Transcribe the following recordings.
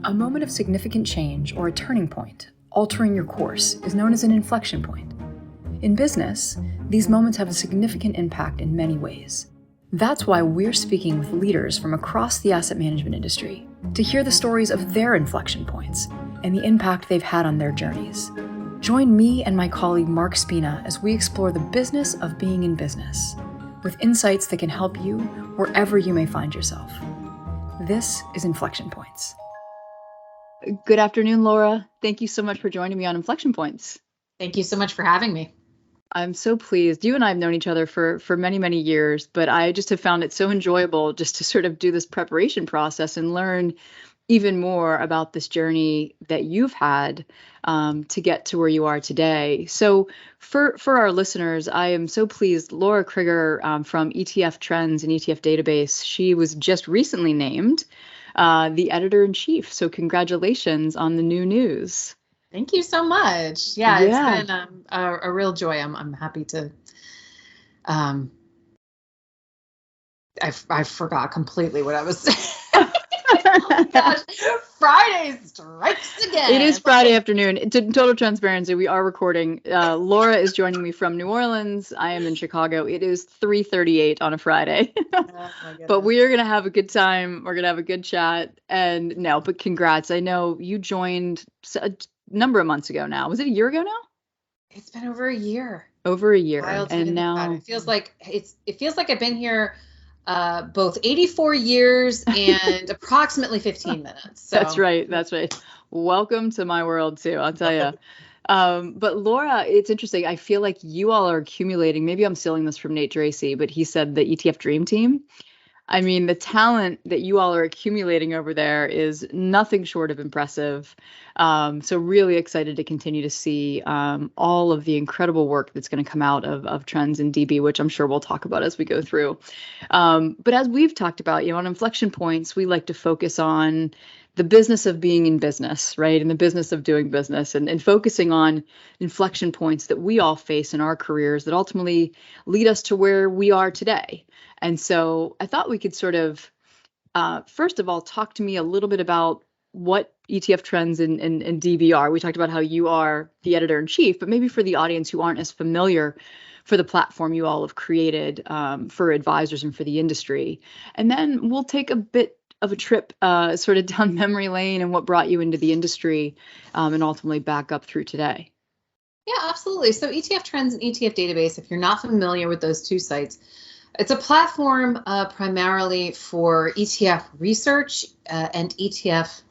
A moment of significant change or a turning point, altering your course, is known as an inflection point. In business, these moments have a significant impact in many ways. That's why we're speaking with leaders from across the asset management industry to hear the stories of their inflection points and the impact they've had on their journeys. Join me and my colleague Mark Spina as we explore the business of being in business, with insights that can help you wherever you may find yourself. This is Inflection Points. Good afternoon, Laura. Thank you so much for joining me on Inflection Points. Thank you so much for having me. I'm so pleased. You and I have known each other for many, many years, but I just have found it so enjoyable just to sort of do this preparation process and learn even more about this journey that you've had to get to where you are today. So for our listeners, I am so pleased. Lara Crigger from ETF Trends and ETF Database, she was just recently named the editor-in-chief. So congratulations on the new news. Thank you so much. Yeah. It's been a real joy. I'm happy to. I forgot completely what I was saying. Oh gosh, Friday strikes again. It is Friday afternoon. In total transparency, we are recording. Laura is joining me from New Orleans. I am in Chicago. It is 3:38 on a Friday. But we are going to have a good time. We're going to have a good chat. But congrats. I know you joined a number of months ago now. Was it a year ago now? It's been over a year. Over a year. And now it feels like I've been here both 84 years and approximately 15 minutes. So. That's right. Welcome to my world too, I'll tell you. But Laura, it's interesting. I feel like you all are accumulating, maybe I'm stealing this from Nate Tracy, but he said the ETF Dream Team. I mean, the talent that you all are accumulating over there is nothing short of impressive. So really excited to continue to see all of the incredible work that's going to come out of Trends in DB, which I'm sure we'll talk about as we go through. But as we've talked about, on Inflection Points, we like to focus on the business of being in business, right? And the business of doing business and focusing on inflection points that we all face in our careers that ultimately lead us to where we are today. And so I thought we could sort of, first of all, talk to me a little bit about what ETF Trends and DB are. We talked about how you are the editor-in-chief, but maybe for the audience who aren't as familiar for the platform you all have created for advisors and for the industry. And then we'll take a bit of a trip sort of down memory lane and what brought you into the industry and ultimately back up through today. Yeah, absolutely. So ETF Trends and ETF Database, if you're not familiar with those two sites, it's a platform primarily for ETF research and ETF,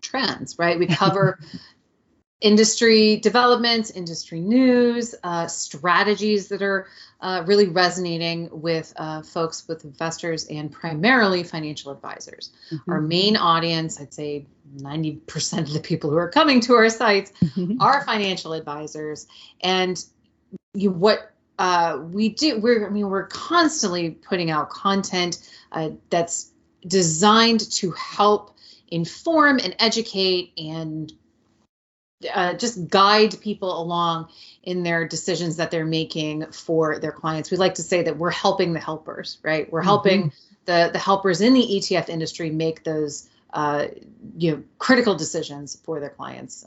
trends, right? We cover industry developments, industry news, strategies that are really resonating with folks, with investors, and primarily financial advisors. Mm-hmm. Our main audience, I'd say 90% of the people who are coming to our sites are financial advisors. And we do, we're constantly putting out content that's designed to help inform and educate and just guide people along in their decisions that they're making for their clients. We like to say that we're helping the helpers, right? We're helping the helpers in the ETF industry make those critical decisions for their clients,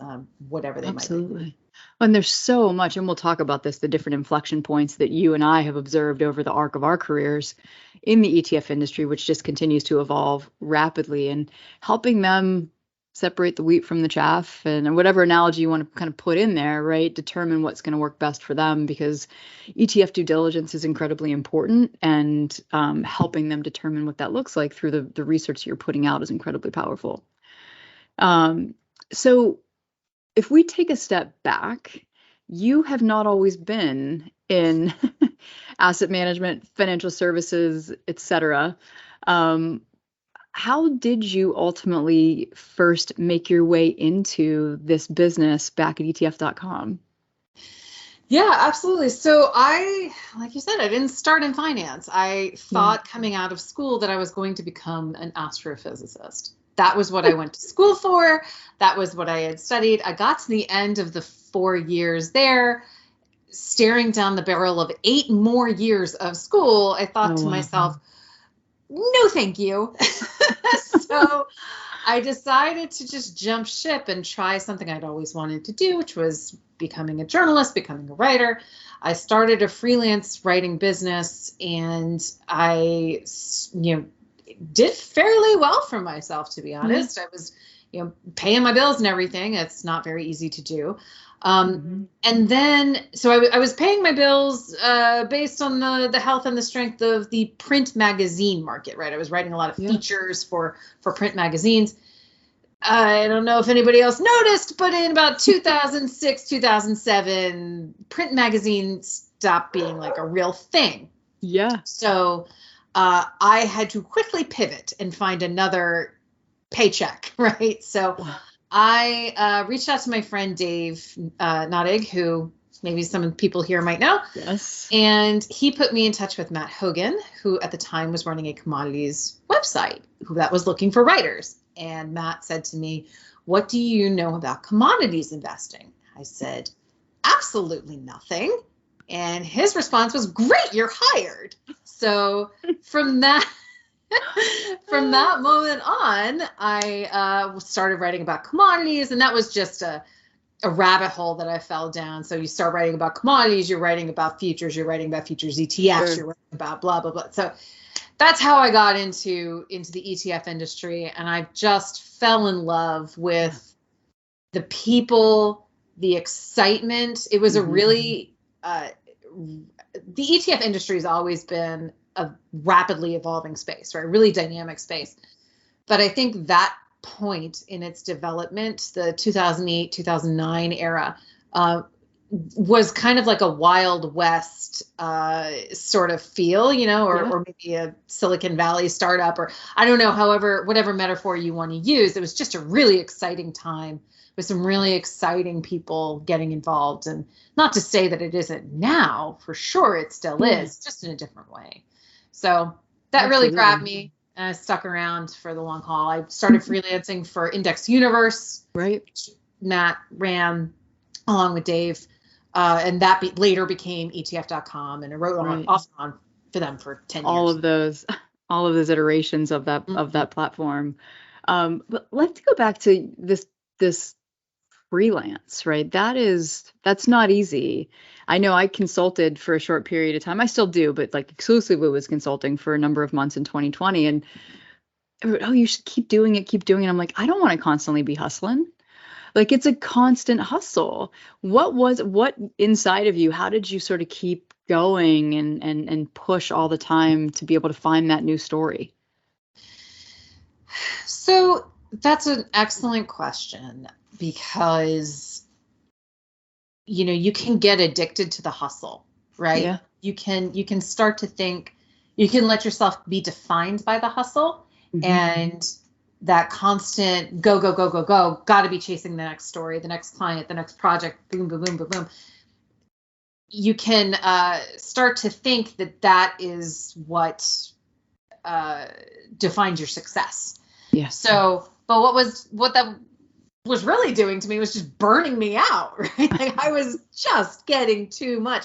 whatever they might be. And there's so much, and we'll talk about this, the different inflection points that you and I have observed over the arc of our careers in the ETF industry, which just continues to evolve rapidly, and helping them separate the wheat from the chaff, and whatever analogy you want to kind of put in there, right? Determine what's going to work best for them, because ETF due diligence is incredibly important, and helping them determine what that looks like through the research you're putting out is incredibly powerful. So if we take a step back, you have not always been in asset management, financial services, etc. How did you ultimately first make your way into this business back at ETF.com? Yeah, absolutely. So like you said, I didn't start in finance. I thought coming out of school that I was going to become an astrophysicist. That was what I went to school for. That was what I had studied. I got to the end of the 4 years there, staring down the barrel of 8 more years of school. I thought to myself, no, thank you. So I decided to just jump ship and try something I'd always wanted to do, which was becoming a journalist, becoming a writer. I started a freelance writing business, and I, did fairly well for myself, to be honest. I was, paying my bills and everything. It's not very easy to do. And then, so I was paying my bills based on the health and the strength of the print magazine market, right? I was writing a lot of features for print magazines. I don't know if anybody else noticed, but in about 2006, 2007, print magazines stopped being like a real thing. Yeah. So I had to quickly pivot and find another paycheck, right? So I reached out to my friend Dave Nottig, who maybe some people here might know. Yes. And he put me in touch with Matt Hogan, who at the time was running a commodities website that was looking for writers. And Matt said to me, "What do you know about commodities investing?" I said, "Absolutely nothing." And his response was, "Great, you're hired." So from that moment on, I started writing about commodities, and that was just a rabbit hole that I fell down. So you start writing about commodities, you're writing about futures, you're writing about futures ETFs, you're writing about blah, blah, blah. So that's how I got into the ETF industry. And I just fell in love with the people, the excitement. It was a really, the ETF industry has always been a rapidly evolving space, right? Really dynamic space. But I think that point in its development, the 2008, 2009 era, was kind of like a Wild West sort of feel, or maybe a Silicon Valley startup, or I don't know, whatever metaphor you want to use. It was just a really exciting time with some really exciting people getting involved. And not to say that it isn't now, for sure it still is, just in a different way. So that really grabbed me, and I stuck around for the long haul. I started freelancing for Index Universe, which Matt ran along with Dave. And that later became ETFcom, and I wrote off and on for them for 10 years. All of those iterations of that of that platform. But let's go back to this freelance, right? That's not easy. I know I consulted for a short period of time. I still do, but like exclusively was consulting for a number of months in 2020. And you should keep doing it, keep doing it. I'm like, I don't want to constantly be hustling. Like it's a constant hustle. What inside of you? How did you sort of keep going and push all the time to be able to find that new story? So that's an excellent question, because you can get addicted to the hustle, right? Yeah. You can start to think, you can let yourself be defined by the hustle, and that constant go, got to be chasing the next story, the next client, the next project, boom, boom, boom, boom, boom. You can start to think that is what defines your success. Yeah. So, but what that was really doing to me was just burning me out, right? Like I was just getting too much.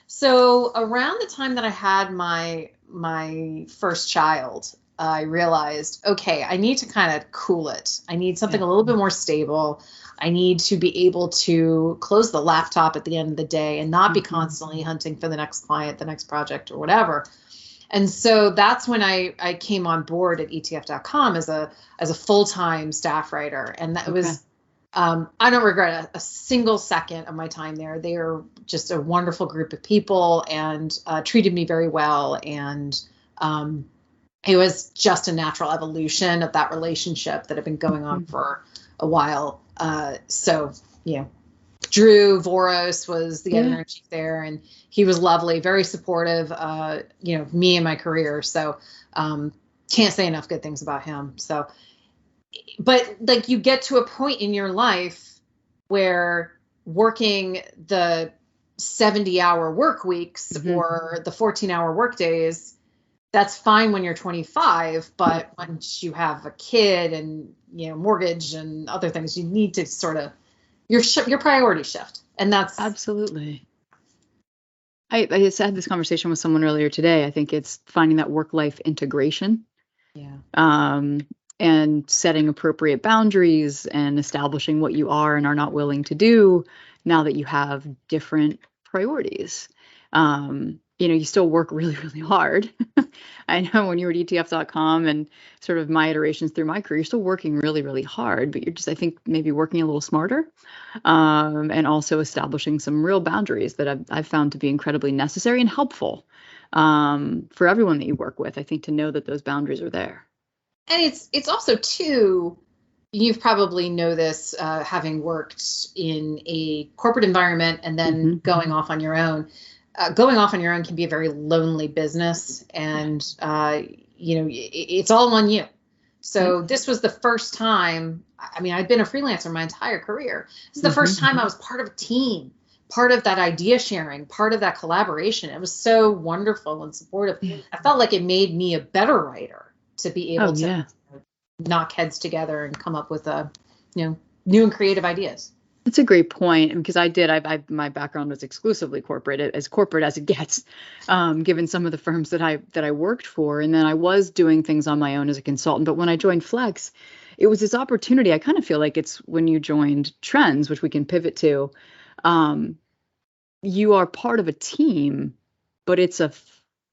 So around the time that I had my first child, I realized, okay, I need to kind of cool it. I need something a little bit more stable. I need to be able to close the laptop at the end of the day and not be constantly hunting for the next client, the next project, or whatever. And so that's when I came on board at ETF.com as a full-time staff writer. And that was, I don't regret a single second of my time there. They are just a wonderful group of people and treated me very well. And it was just a natural evolution of that relationship that had been going on for a while. So, Drew Voros was the editor-in-chief there, and he was lovely, very supportive, me and my career. So can't say enough good things about him. So, but like you get to a point in your life where working the 70-hour work weeks or the 14-hour work days, that's fine when you're 25, but once you have a kid and, mortgage and other things, you need to sort of, your priority shift. And that's absolutely. I just had this conversation with someone earlier today. I think it's finding that work-life integration. Yeah. and setting appropriate boundaries and establishing what you are and are not willing to do now that you have different priorities. You still work really, really hard. I know when you were at etf.com and sort of my iterations through my career, you're still working really, really hard, but you're just, I think, maybe working a little smarter, and also establishing some real boundaries that I've found to be incredibly necessary and helpful, for everyone that you work with, I think, to know that those boundaries are there. And it's also too, you've probably know this, having worked in a corporate environment and then going off on your own. Going off on your own can be a very lonely business, and it's all on you. So this was the first time. I mean, I've been a freelancer my entire career. This is the first time I was part of a team, part of that idea sharing, part of that collaboration. It was so wonderful and supportive. I felt like it made me a better writer to be able to knock heads together and come up with new and creative ideas. That's a great point, because my background was exclusively corporate as it gets, given some of the firms that I worked for. And then I was doing things on my own as a consultant. But when I joined Flex, it was this opportunity. I kind of feel like it's when you joined Trends, which we can pivot to, you are part of a team, but it's a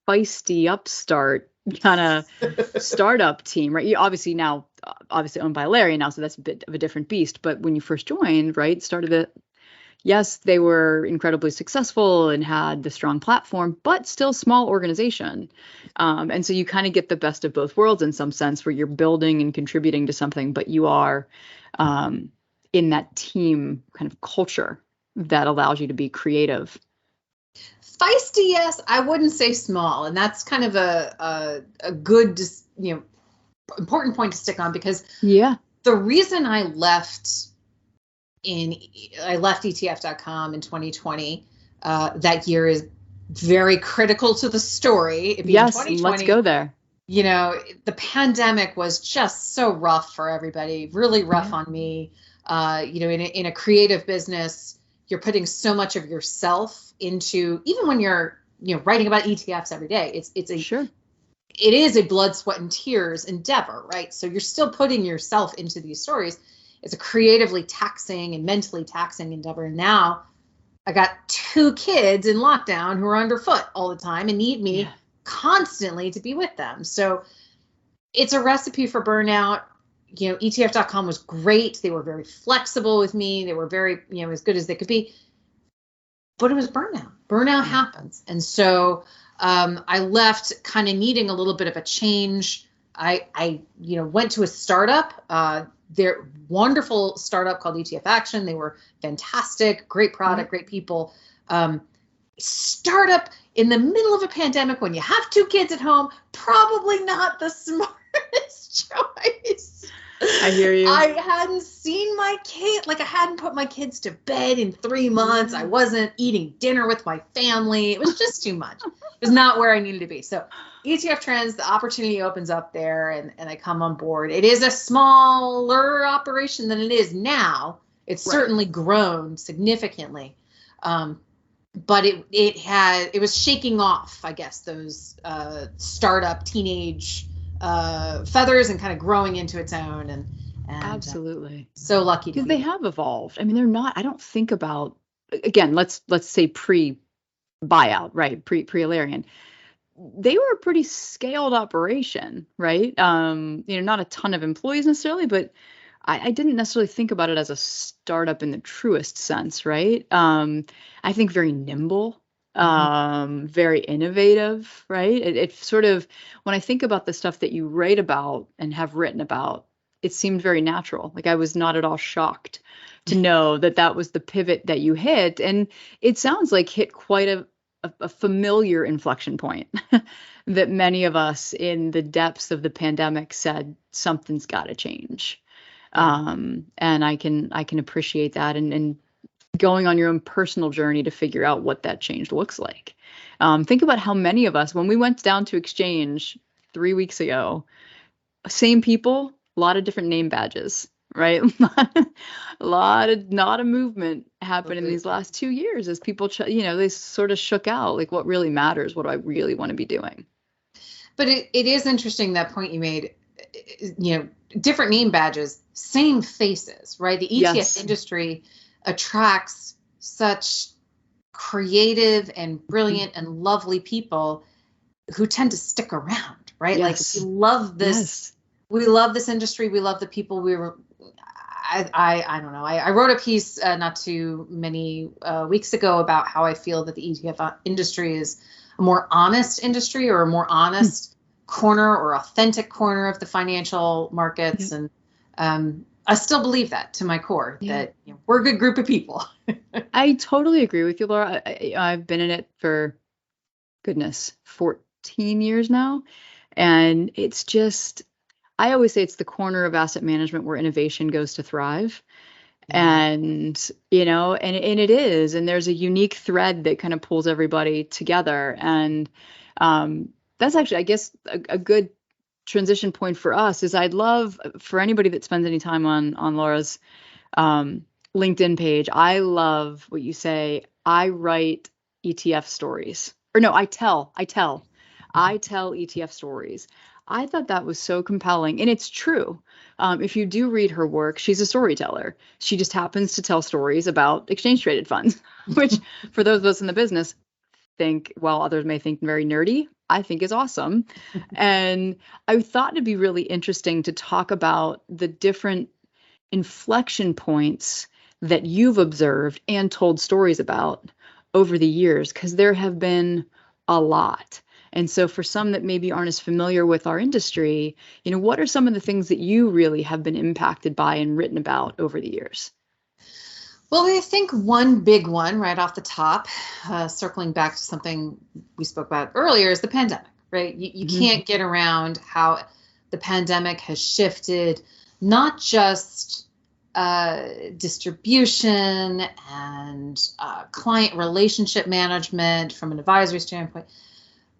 feisty upstart kind of startup team, right? You obviously owned by Larry now, so that's a bit of a different beast. But when you first joined, right, started it, yes, they were incredibly successful and had the strong platform, but still small organization. And so you kind of get the best of both worlds in some sense, where you're building and contributing to something, but you are in that team kind of culture that allows you to be creative. Feisty, yes. I wouldn't say small, and that's kind of a good, important point to stick on, because the reason I left ETF.com in 2020, that year is very critical to the story. Yes, let's go there. The pandemic was just so rough for everybody, really rough on me. In a creative business, you're putting so much of yourself into, even when you're writing about ETFs every day, it is a blood, sweat, and tears endeavor, right? So you're still putting yourself into these stories. It's a creatively taxing and mentally taxing endeavor. And now I got 2 kids in lockdown who are underfoot all the time and need me constantly to be with them. So it's a recipe for burnout. ETF.com was great. They were very flexible with me. They were very, as good as they could be. But it was burnout. Burnout happens. And so I left kind of needing a little bit of a change. I went to a startup. They're wonderful startup called ETFcsion. They were fantastic, great product, great people. Startup in the middle of a pandemic when you have 2 kids at home, probably not the smartest choice. I hear you. I hadn't seen my kid, I hadn't put my kids to bed in 3 months. I wasn't eating dinner with my family. It was just too much. It was not where I needed to be. So ETF Trends, the opportunity opens up there, and I come on board. It is a smaller operation than it is now. It's certainly grown significantly. But it was shaking off, I guess, those startup teenage feathers and kind of growing into its own, and absolutely so lucky because they have evolved. I mean, they're not. I don't think about, again. Let's say pre buyout, right? Pre-Alarian. They were a pretty scaled operation, right? Not a ton of employees necessarily, but I didn't necessarily think about it as a startup in the truest sense, right? I think very nimble. Very innovative, right? It sort of, when I think about the stuff that you write about and have written about, it seemed very natural. Like I was not at all shocked to know that was the pivot that you hit. And it sounds like hit quite a familiar inflection point that many of us in the depths of the pandemic said, something's got to change. And I can appreciate that. And going on your own personal journey to figure out what that change looks like. Think about how many of us, when we went down to exchange 3 weeks ago, same people, a lot of different name badges, right? Not a movement happened in these last 2 years as people, they sort of shook out, like what really matters, what do I really want to be doing? But it is interesting, that point you made, different name badges, same faces, right? The ETF Yes. industry attracts such creative and brilliant and lovely people who tend to stick around, right? Yes. Like we love this. Yes. We love this industry. We love the people. I don't know. I wrote a piece not too many weeks ago about how I feel that the ETF industry is a more honest industry, or a more honest corner or authentic corner of the financial markets. Yeah. And I still believe that to my core, that we're a good group of people. I totally agree with you, Laura. I've been in it for, goodness, 14 years now. And it's just, I always say it's the corner of asset management where innovation goes to thrive. And, and it is, and there's a unique thread that kind of pulls everybody together. And that's actually, I guess, a good transition point for us is I'd love for anybody that spends any time on Laura's LinkedIn page. I love what you say. I write ETF stories, or no, I tell ETF stories. I thought that was so compelling, and it's true. If you do read her work, she's a storyteller. She just happens to tell stories about exchange traded funds, which for those of us in the business think, while others may think very nerdy, I think is awesome. And I thought it'd be really interesting to talk about the different inflection points that you've observed and told stories about over the years, because there have been a lot. And so for some that maybe aren't as familiar with our industry, what are some of the things that you really have been impacted by and written about over the years? Well, I think one big one right off the top, circling back to something we spoke about earlier, is the pandemic, right? You can't get around how the pandemic has shifted not just distribution and client relationship management from an advisory standpoint,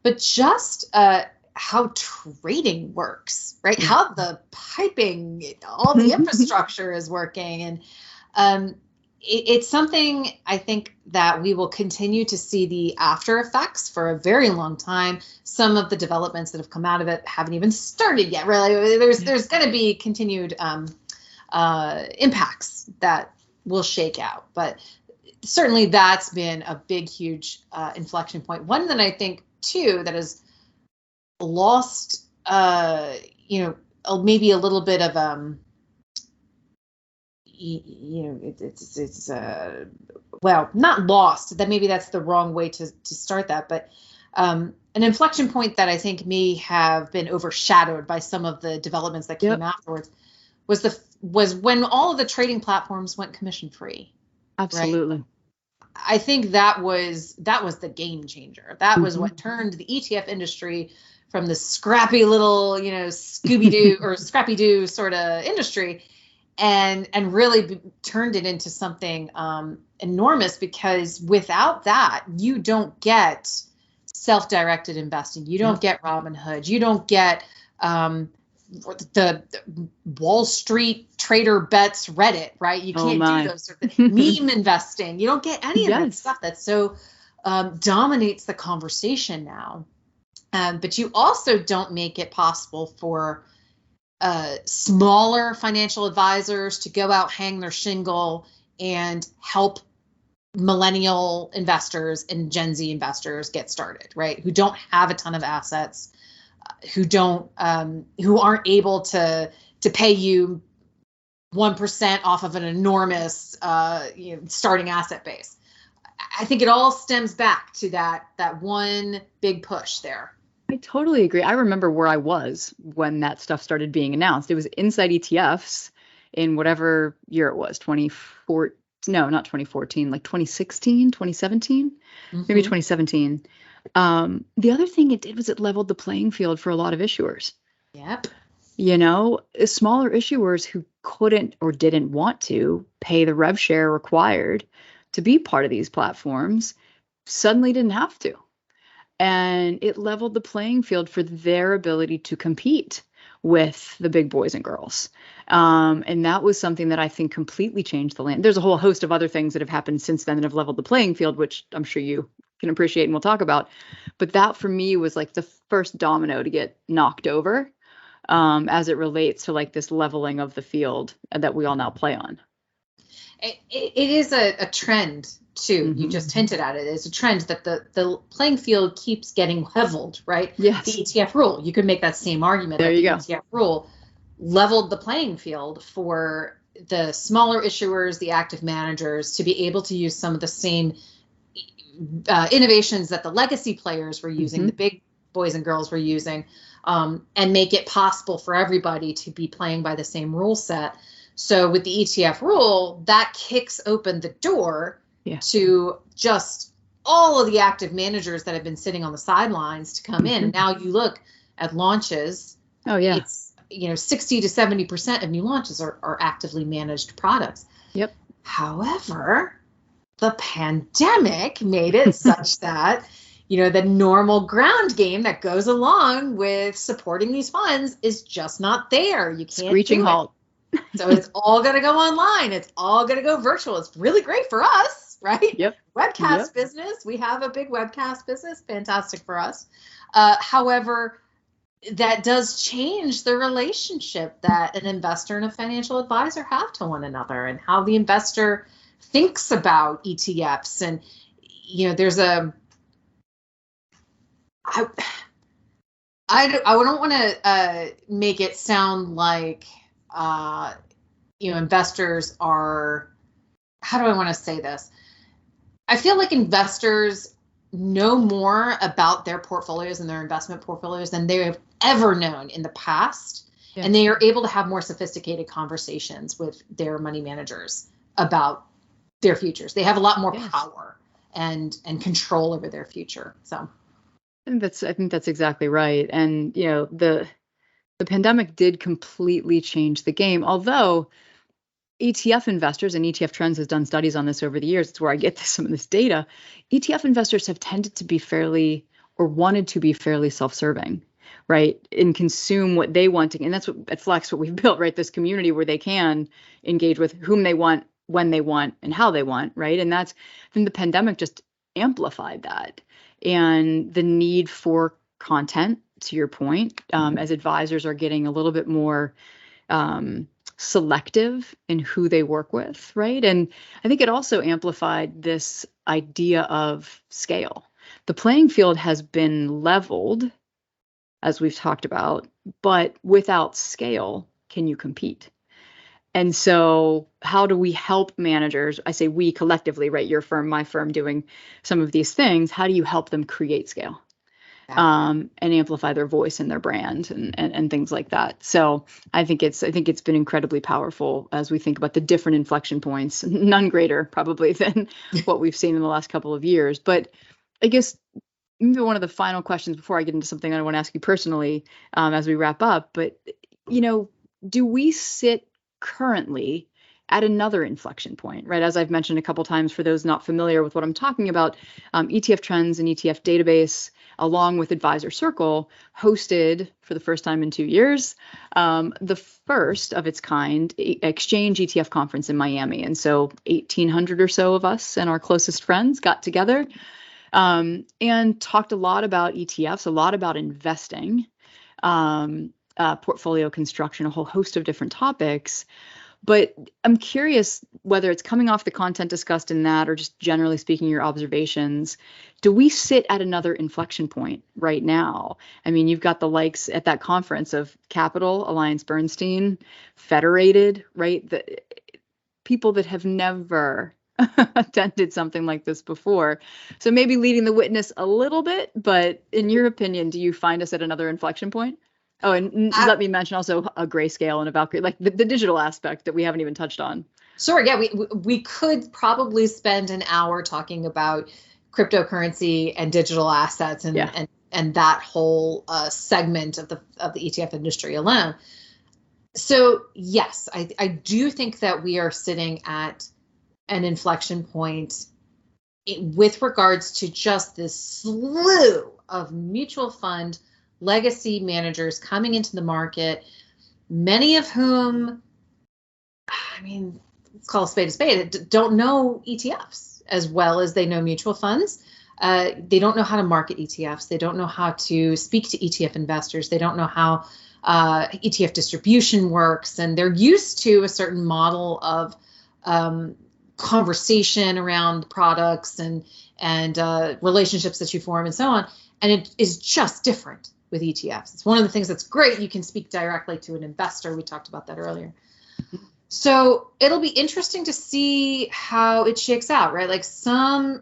but just how trading works, right? How the piping, all the infrastructure is working. And it's something I think that we will continue to see the after effects for a very long time. Some of the developments that have come out of it haven't even started yet, really. There's going to be continued impacts that will shake out. But certainly that's been a big, huge inflection point. One that I think, too, that has lost, maybe a little bit of, it's well, not lost, that maybe that's the wrong way to start that, but an inflection point that I think may have been overshadowed by some of the developments that came afterwards was when all of the trading platforms went commission free. Absolutely. Right? I think that was the game changer. That was what turned the ETF industry from the scrappy little, Scooby-Doo or Scrappy-Doo sort of industry, and really turned it into something enormous, because without that, you don't get self-directed investing. You don't get Robinhood. You don't get the Wall Street Trader Bets Reddit, right? You can't do those sort of things. Meme investing. You don't get any of that stuff that so dominates the conversation now. But you also don't make it possible for smaller financial advisors to go out, hang their shingle, and help millennial investors and Gen Z investors get started, right? Who don't have a ton of assets, who aren't able to pay you 1% off of an enormous starting asset base. I think it all stems back to that one big push there. I totally agree. I remember where I was when that stuff started being announced. It was inside ETFs in whatever year it was, 2014. No, not 2014, like 2016, 2017, maybe 2017. The other thing it did was it leveled the playing field for a lot of issuers. Yep. Smaller issuers who couldn't or didn't want to pay the rev share required to be part of these platforms suddenly didn't have to. And it leveled the playing field for their ability to compete with the big boys and girls. And that was something that I think completely changed the land. There's a whole host of other things that have happened since then that have leveled the playing field, which I'm sure you can appreciate and we'll talk about. But that for me was like the first domino to get knocked over. as it relates to like this leveling of the field that we all now play on. It is a trend too. You just hinted at it. It's a trend that the playing field keeps getting leveled, right? Yes. The ETF rule. You could make that same argument that the ETF rule leveled the playing field for the smaller issuers, the active managers, to be able to use some of the same innovations that the legacy players were using, the big boys and girls were using, and make it possible for everybody to be playing by the same rule set. So with the ETF rule, that kicks open the door to just all of the active managers that have been sitting on the sidelines to come in. And now you look at launches. Oh, yeah. It's, 60 to 70% of new launches are actively managed products. Yep. However, the pandemic made it such that, the normal ground game that goes along with supporting these funds is just not there. You can't screeching halt. So it's all going to go online. It's all going to go virtual. It's really great for us, right? Yep. Webcast business. We have a big webcast business. Fantastic for us. However, that does change the relationship that an investor and a financial advisor have to one another, and how the investor thinks about ETFs. And, there's I don't want to make it sound like, investors are, how do I want to say this? I feel like investors know more about their portfolios and their investment portfolios than they have ever known in the past. Yeah. And they are able to have more sophisticated conversations with their money managers about their futures. They have a lot more power and control over their future. So I think that's exactly right. And, the pandemic did completely change the game, although ETF investors, and ETF Trends has done studies on this over the years. It's where I get some of this data. ETF investors have tended to be wanted to be fairly self-serving, right? And consume what they want to. And that's what at Flex, what we've built, right? This community where they can engage with whom they want, when they want, and how they want, right? And I think the pandemic just amplified that. And the need for content, to your point, as advisors are getting a little bit more selective in who they work with, right? And I think it also amplified this idea of scale. The playing field has been leveled, as we've talked about, but without scale, can you compete? And so how do we help managers? I say we collectively, right? Your firm, my firm, doing some of these things. How do you help them create scale? And amplify their voice and their brand and things like that. So I think it's been incredibly powerful as we think about the different inflection points, none greater probably than what we've seen in the last couple of years. But I guess maybe one of the final questions before I get into something I want to ask you personally, as we wrap up, but do we sit currently at another inflection point, right? As I've mentioned a couple times, for those not familiar with what I'm talking about, ETF Trends and ETF Database, along with Advisor Circle, hosted for the first time in 2 years, the first of its kind exchange ETF conference in Miami. And so 1,800 or so of us and our closest friends got together and talked a lot about ETFs, a lot about investing, portfolio construction, a whole host of different topics. But I'm curious whether it's coming off the content discussed in that or just generally speaking, your observations. Do we sit at another inflection point right now? I mean, you've got the likes at that conference of Capital, AllianceBernstein, Federated, right? The people that have never attended something like this before. So maybe leading the witness a little bit, but in your opinion, do you find us at another inflection point? Oh, and let me mention also a Grayscale and a Valkyrie, like the digital aspect that we haven't even touched on. Sure. Yeah, we could probably spend an hour talking about cryptocurrency and digital assets and that whole segment of the ETF industry alone. So yes, I do think that we are sitting at an inflection point with regards to just this slew of mutual fund legacy managers coming into the market, many of whom, I mean, let's call a spade, don't know ETFs as well as they know mutual funds. They don't know how to market ETFs. They don't know how to speak to ETF investors. They don't know how ETF distribution works, and they're used to a certain model of conversation around products and relationships that you form and so on. And it is just different with ETFs. It's one of the things that's great. You can speak directly to an investor. We talked about that earlier. So it'll be interesting to see how it shakes out, right? Like some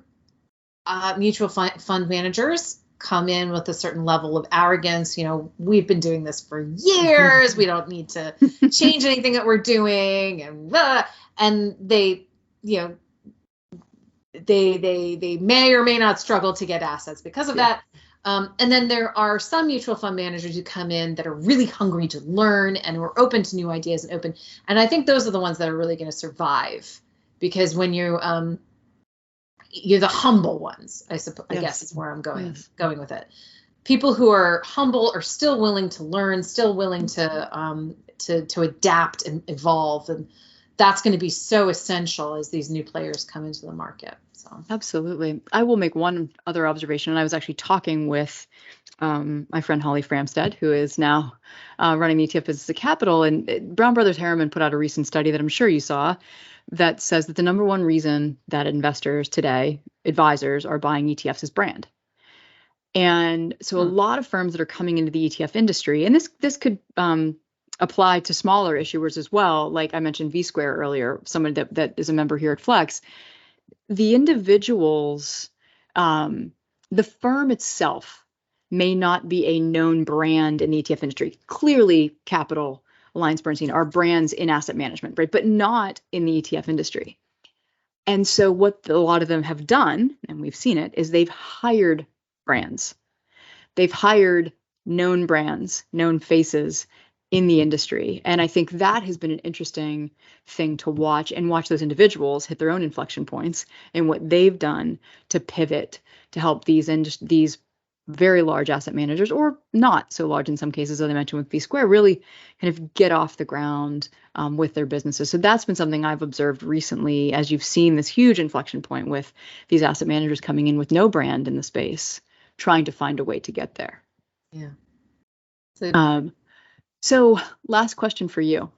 mutual fund managers come in with a certain level of arrogance. You know, we've been doing this for years. We don't need to change anything that we're doing. And they, you know, they may or may not struggle to get assets because of that. And then there are some mutual fund managers who come in that are really hungry to learn and who are open to new ideas and I think those are the ones that are really going to survive, because when you're the humble ones, I suppose, I guess is where I'm going with it. People who are humble are still willing to learn, still willing to adapt and evolve, and that's going to be so essential as these new players come into the market. So. Absolutely. I will make one other observation. And I was actually talking with my friend Holly Framstead, who is now running the ETF business at Capital. And Brown Brothers Harriman put out a recent study that I'm sure you saw that says that the number one reason that investors today, advisors, are buying ETFs is brand. And so a lot of firms that are coming into the ETF industry, and this could apply to smaller issuers as well. Like I mentioned VSquare earlier, someone that is a member here at Flex. The individuals, the firm itself may not be a known brand in the ETF industry. Clearly, Capital, AllianceBernstein are brands in asset management, right? But not in the ETF industry. And so what a lot of them have done, and we've seen it, is they've hired brands. They've hired known brands, known faces in the industry. And I think that has been an interesting thing to watch those individuals hit their own inflection points and what they've done to pivot to help these very large asset managers, or not so large in some cases, as I mentioned with VSquare, really kind of get off the ground with their businesses. So that's been something I've observed recently, as you've seen this huge inflection point with these asset managers coming in with no brand in the space, trying to find a way to get there. Yeah. So last question for you.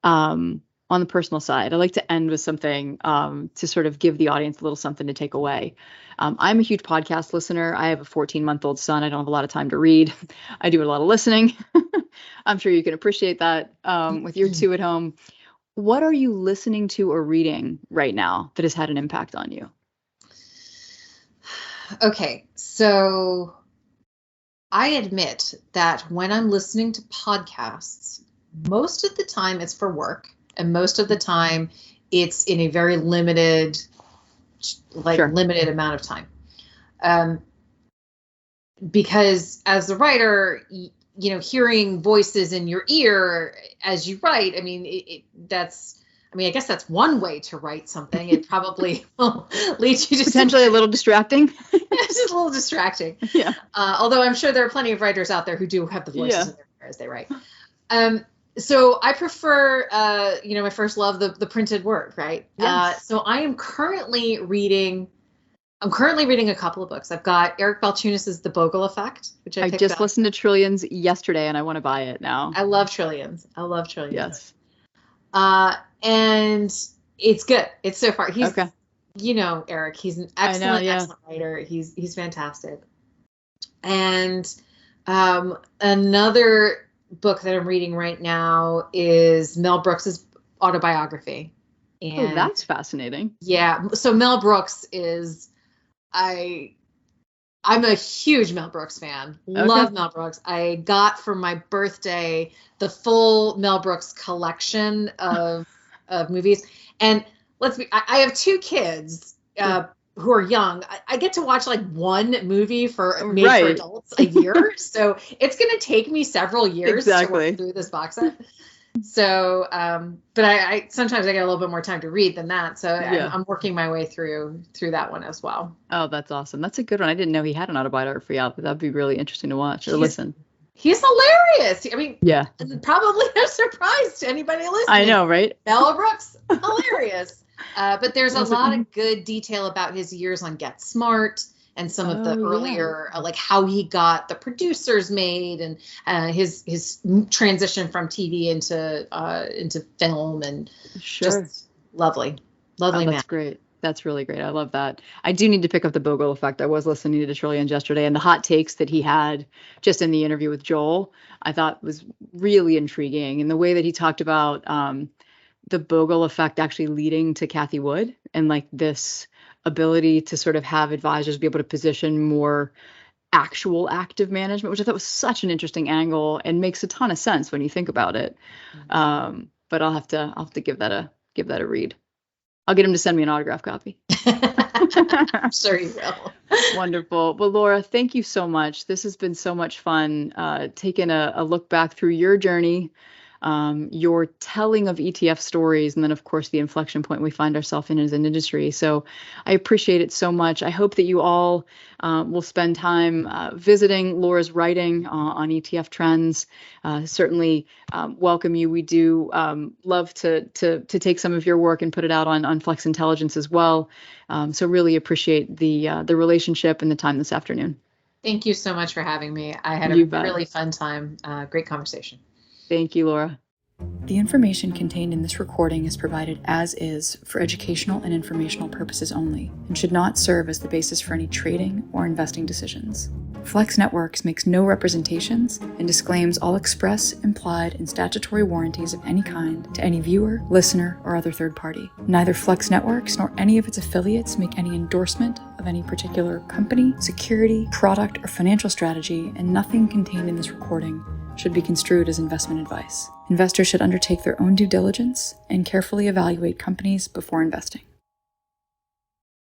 On the personal side, I like to end with something to sort of give the audience a little something to take away. I'm a huge podcast listener. I have a 14-month-old son. I don't have a lot of time to read. I do a lot of listening. I'm sure you can appreciate that with your two at home. What are you listening to or reading right now that has had an impact on you? Okay, so I admit that when I'm listening to podcasts, most of the time it's for work, and most of the time it's in a very limited amount of time. Because as a writer, you know, hearing voices in your ear as you write, I mean, I guess that's one way to write something. It probably will lead you to potentially a little distracting. It's just a little distracting. Yeah. Although I'm sure there are plenty of writers out there who do have the voices in their ear as they write. So I prefer, my first love, the printed word, right? Yes. So I am currently reading a couple of books. I've got Eric Balchunas' The Bogle Effect, which I just listened to Trillions yesterday, and I want to buy it now. I love Trillions. Yes. And it's good. It's so far. He's, okay. You know, Eric, he's an excellent writer. He's fantastic. And another book that I'm reading right now is Mel Brooks's autobiography. And that's fascinating. Yeah. So Mel Brooks is, I'm a huge Mel Brooks fan. Okay. Love Mel Brooks. I got for my birthday the full Mel Brooks collection of movies. And I have two kids who are young. I get to watch like one movie for adults a year. So it's going to take me several years to work through this box set. So, but I sometimes I get a little bit more time to read than that. So I'm working my way through that one as well. Oh, that's awesome. That's a good one. I didn't know he had an autobiography out, but that'd be really interesting to watch or listen. He's hilarious. I mean, yeah, probably no surprise to anybody listening. I know, right? Mel Brooks, hilarious. But there's a lot of good detail about his years on Get Smart and some of the earlier, like how he got the producers made, and his transition from TV into film, and just lovely man. That's great. That's really great. I love that. I do need to pick up the Bogle effect. I was listening to Trillians yesterday, and the hot takes that he had just in the interview with Joel, I thought was really intriguing. And the way that he talked about the Bogle effect actually leading to Cathie Wood, and like this ability to sort of have advisors be able to position more actual active management, which I thought was such an interesting angle and makes a ton of sense when you think about it. But I'll have to give that a read. I'll get him to send me an autograph copy. I'm sure you will. Wonderful. Well, Laura, thank you so much. This has been so much fun, taking a look back through your journey, your telling of ETF stories, and then, of course, the inflection point we find ourselves in as an industry. So I appreciate it so much. I hope that you all will spend time visiting Laura's writing on ETF trends. Certainly welcome you. We do love to take some of your work and put it out on Flex Intelligence as well. So really appreciate the relationship and the time this afternoon. Thank you so much for having me. I had a really fun time. Great conversation. Thank you, Laura. The information contained in this recording is provided as is for educational and informational purposes only and should not serve as the basis for any trading or investing decisions. Flex Networks makes no representations and disclaims all express, implied, and statutory warranties of any kind to any viewer, listener, or other third party. Neither Flex Networks nor any of its affiliates make any endorsement of any particular company, security, product, or financial strategy, and nothing contained in this recording should be construed as investment advice. Investors should undertake their own due diligence and carefully evaluate companies before investing.